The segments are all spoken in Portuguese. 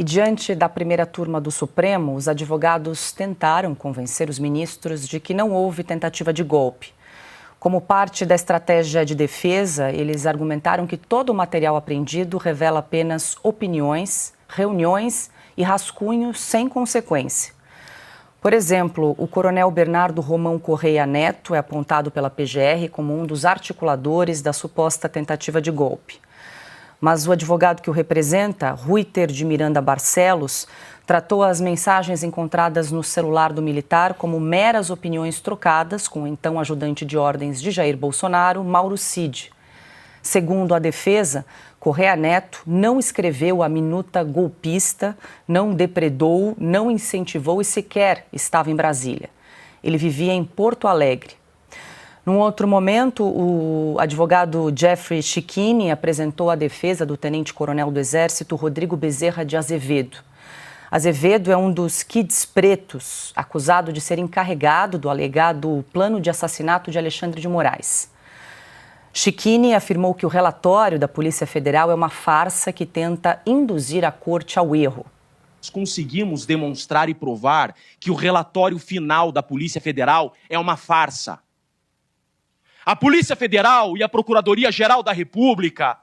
E diante da primeira turma do Supremo, os advogados tentaram convencer os ministros de que não houve tentativa de golpe. Como parte da estratégia de defesa, eles argumentaram que todo o material apreendido revela apenas opiniões, reuniões e rascunhos sem consequência. Por exemplo, o coronel Bernardo Romão Correia Neto é apontado pela PGR como um dos articuladores da suposta tentativa de golpe. Mas o advogado que o representa, Ruiter de Miranda Barcelos, tratou as mensagens encontradas no celular do militar como meras opiniões trocadas com o então ajudante de ordens de Jair Bolsonaro, Mauro Cid. Segundo a defesa, Correia Neto não escreveu a minuta golpista, não depredou, não incentivou e sequer estava em Brasília. Ele vivia em Porto Alegre. Num outro momento, o advogado Jeffrey Chicchini apresentou a defesa do tenente-coronel do Exército, Rodrigo Bezerra de Azevedo. Azevedo é um dos kids pretos, acusado de ser encarregado do alegado plano de assassinato de Alexandre de Moraes. Chicchini afirmou que o relatório da Polícia Federal é uma farsa que tenta induzir a corte ao erro. Nós conseguimos demonstrar e provar que o relatório final da Polícia Federal é uma farsa. A Polícia Federal e a Procuradoria-Geral da República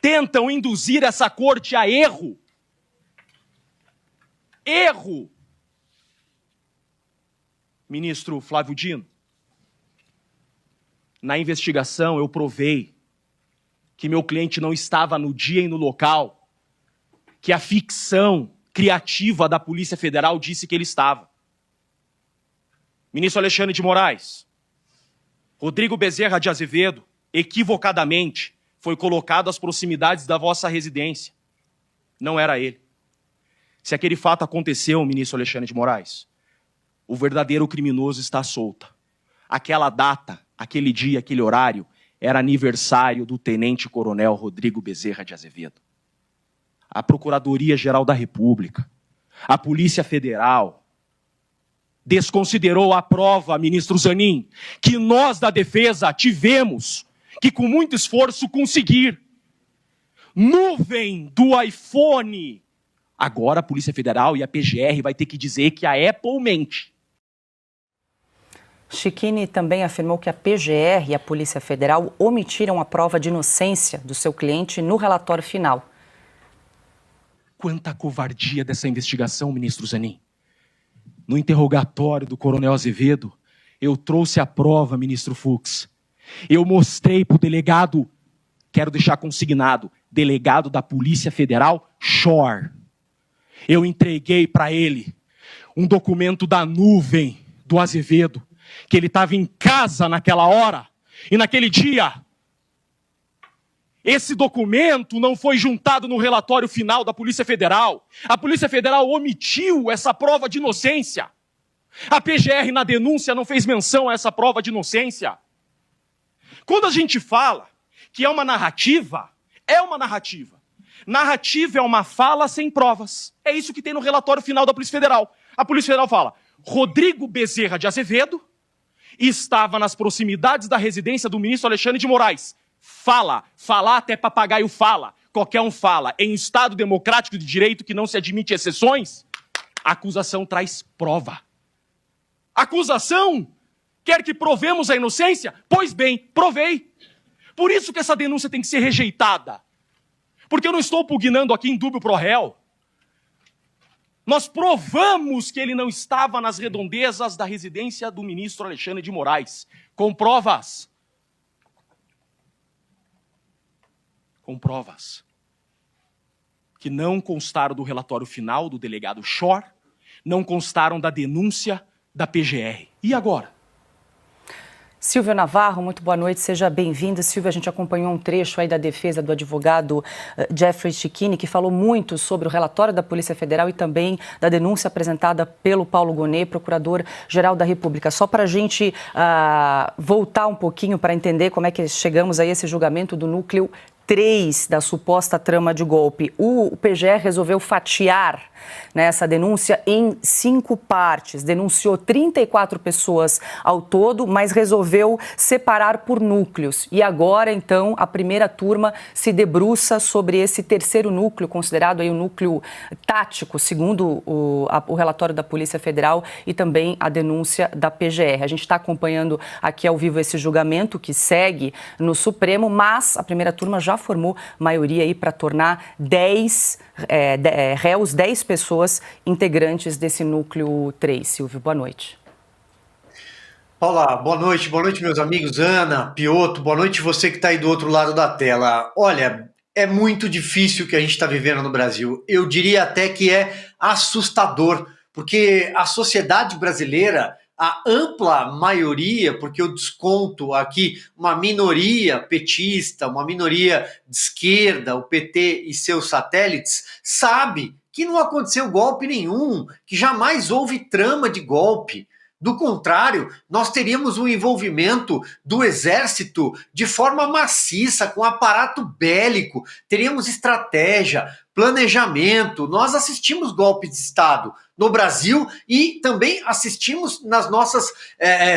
tentam induzir essa corte a erro. Erro! Ministro Flávio Dino, na investigação eu provei que meu cliente não estava no dia e no local que a ficção criativa da Polícia Federal disse que ele estava. Ministro Alexandre de Moraes, Rodrigo Bezerra de Azevedo, equivocadamente, foi colocado às proximidades da vossa residência. Não era ele. Se aquele fato aconteceu, ministro Alexandre de Moraes, o verdadeiro criminoso está solto. Aquela data, aquele dia, aquele horário, era aniversário do tenente-coronel Rodrigo Bezerra de Azevedo. A Procuradoria-Geral da República, a Polícia Federal, desconsiderou a prova, ministro Zanin, que nós da defesa tivemos que, com muito esforço, conseguir. Nuvem do iPhone. Agora a Polícia Federal e a PGR vai ter que dizer que a Apple mente. Chicchini também afirmou que a PGR e a Polícia Federal omitiram a prova de inocência do seu cliente no relatório final. Quanta covardia dessa investigação, ministro Zanin. No interrogatório do coronel Azevedo, eu trouxe a prova, ministro Fux. Eu mostrei para o delegado, quero deixar consignado, delegado da Polícia Federal, Shore. Eu entreguei para ele um documento da nuvem do Azevedo, que ele estava em casa naquela hora, e naquele dia, esse documento não foi juntado no relatório final da Polícia Federal. A Polícia Federal omitiu essa prova de inocência. A PGR na denúncia não fez menção a essa prova de inocência. Quando a gente fala que é uma narrativa, é uma narrativa. Narrativa é uma fala sem provas. É isso que tem no relatório final da Polícia Federal. A Polícia Federal fala, Rodrigo Bezerra de Azevedo estava nas proximidades da residência do ministro Alexandre de Moraes. Fala, falar até papagaio fala, qualquer um fala. Em Estado democrático de direito que não se admite exceções, a acusação traz prova. A acusação quer que provemos a inocência? Pois bem, provei. Por isso que essa denúncia tem que ser rejeitada. Porque eu não estou pugnando aqui em dúbio pro réu. Nós provamos que ele não estava nas redondezas da residência do ministro Alexandre de Moraes. Com provas. Com provas. Que não constaram do relatório final do delegado Shore, não constaram da denúncia da PGR. E agora? Silvio Navarro, muito boa noite, seja bem-vindo. Silvio, a gente acompanhou um trecho aí da defesa do advogado Jeffrey Chicchini, que falou muito sobre o relatório da Polícia Federal e também da denúncia apresentada pelo Paulo Gonet, procurador-geral da República. Só para a gente voltar um pouquinho para entender como é que chegamos a esse julgamento do núcleo 3 da suposta trama de golpe. O PGR resolveu fatiar, né, essa denúncia em 5 partes. Denunciou 34 pessoas ao todo, mas resolveu separar por núcleos. E agora, então, a primeira turma se debruça sobre esse terceiro núcleo, considerado aí o núcleo tático, segundo o relatório da Polícia Federal e também a denúncia da PGR. A gente está acompanhando aqui ao vivo esse julgamento que segue no Supremo, mas a primeira turma já formou maioria aí para tornar 10 réus, 10 pessoas integrantes desse núcleo 3. Silvio, boa noite. Paula, boa noite, meus amigos, Ana, Piotr, boa noite você que está aí do outro lado da tela. Olha, é muito difícil o que a gente está vivendo no Brasil. Eu diria até que é assustador, porque a sociedade brasileira, a ampla maioria, porque eu desconto aqui uma minoria petista, uma minoria de esquerda, o PT e seus satélites, sabe que não aconteceu golpe nenhum, que jamais houve trama de golpe. Do contrário, nós teríamos um envolvimento do Exército de forma maciça, com aparato bélico, teríamos estratégia, planejamento. Nós assistimos golpes de Estado no Brasil e também assistimos nas nossas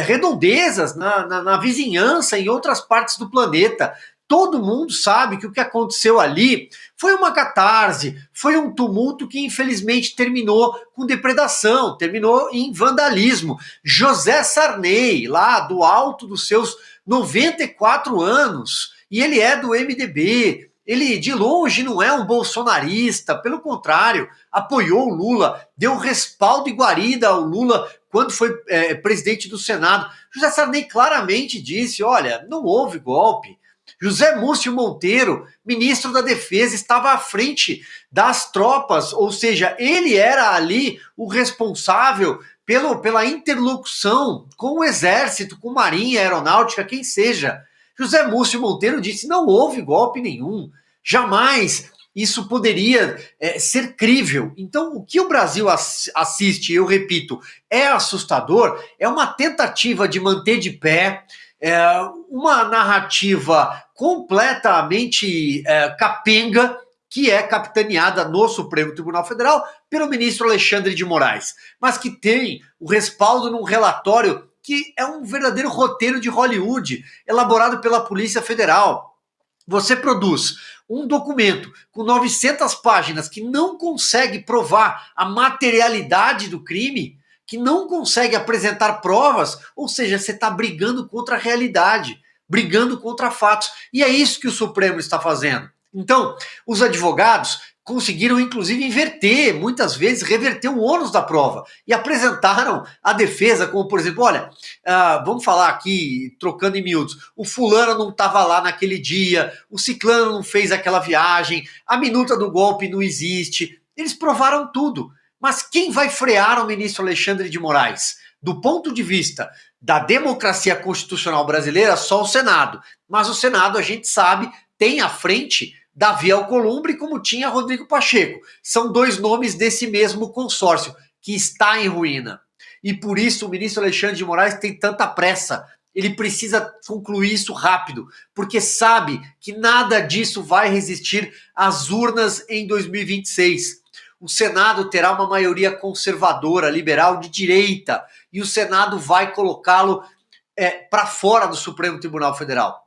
redondezas, na vizinhança, em outras partes do planeta. Todo mundo sabe que o que aconteceu ali foi uma catarse, foi um tumulto que infelizmente terminou com depredação, terminou em vandalismo. José Sarney, lá do alto dos seus 94 anos, e ele é do MDB, ele de longe não é um bolsonarista, pelo contrário, apoiou o Lula, deu respaldo e guarida ao Lula quando foi presidente do Senado. José Sarney claramente disse, olha, não houve golpe. José Múcio Monteiro, ministro da Defesa, estava à frente das tropas, ou seja, ele era ali o responsável pela interlocução com o Exército, com Marinha, Aeronáutica, quem seja. José Múcio Monteiro disse, não houve golpe nenhum, jamais isso poderia ser crível. Então, o que o Brasil assiste, eu repito, é assustador, é uma tentativa de manter de pé uma narrativa completamente capenga, que é capitaneada no Supremo Tribunal Federal pelo ministro Alexandre de Moraes, mas que tem o respaldo num relatório que é um verdadeiro roteiro de Hollywood, elaborado pela Polícia Federal. Você produz um documento com 900 páginas que não consegue provar a materialidade do crime, que não consegue apresentar provas, ou seja, você está brigando contra a realidade, brigando contra fatos. E é isso que o Supremo está fazendo. Então, os advogados conseguiram, inclusive, inverter, muitas vezes, reverter o ônus da prova e apresentaram a defesa como, por exemplo, olha, vamos falar aqui, trocando em miúdos, o fulano não estava lá naquele dia, o ciclano não fez aquela viagem, a minuta do golpe não existe. Eles provaram tudo. Mas quem vai frear o ministro Alexandre de Moraes? Do ponto de vista da democracia constitucional brasileira, só o Senado. Mas o Senado, a gente sabe, tem à frente Davi Alcolumbre, como tinha Rodrigo Pacheco. São 2 nomes desse mesmo consórcio, que está em ruína. E por isso o ministro Alexandre de Moraes tem tanta pressa. Ele precisa concluir isso rápido, porque sabe que nada disso vai resistir às urnas em 2026. O Senado terá uma maioria conservadora, liberal, de direita, e o Senado vai colocá-lo para fora do Supremo Tribunal Federal.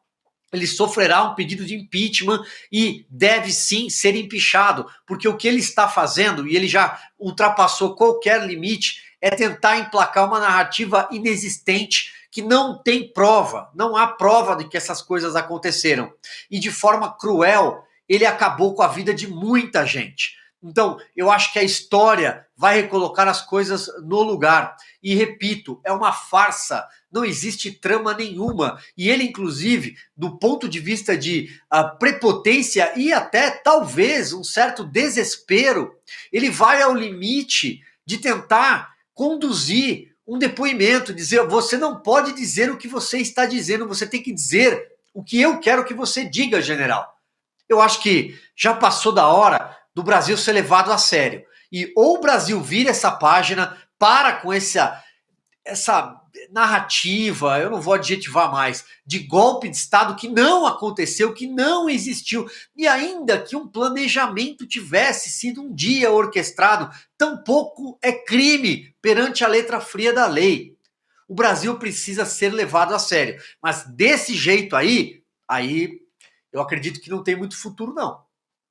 Ele sofrerá um pedido de impeachment e deve sim ser empichado, porque o que ele está fazendo, e ele já ultrapassou qualquer limite, é tentar emplacar uma narrativa inexistente que não tem prova, não há prova de que essas coisas aconteceram. E de forma cruel, ele acabou com a vida de muita gente. Então, eu acho que a história vai recolocar as coisas no lugar. E, repito, é uma farsa, não existe trama nenhuma. E ele, inclusive, do ponto de vista de prepotência e até, talvez, um certo desespero, ele vai ao limite de tentar conduzir um depoimento, dizer, você não pode dizer o que você está dizendo, você tem que dizer o que eu quero que você diga, general. Eu acho que já passou da hora do Brasil ser levado a sério. E ou o Brasil vira essa página, para com essa narrativa, eu não vou adjetivar mais, de golpe de Estado que não aconteceu, que não existiu, e ainda que um planejamento tivesse sido um dia orquestrado, tampouco é crime perante a letra fria da lei. O Brasil precisa ser levado a sério, mas desse jeito aí eu acredito que não tem muito futuro, não.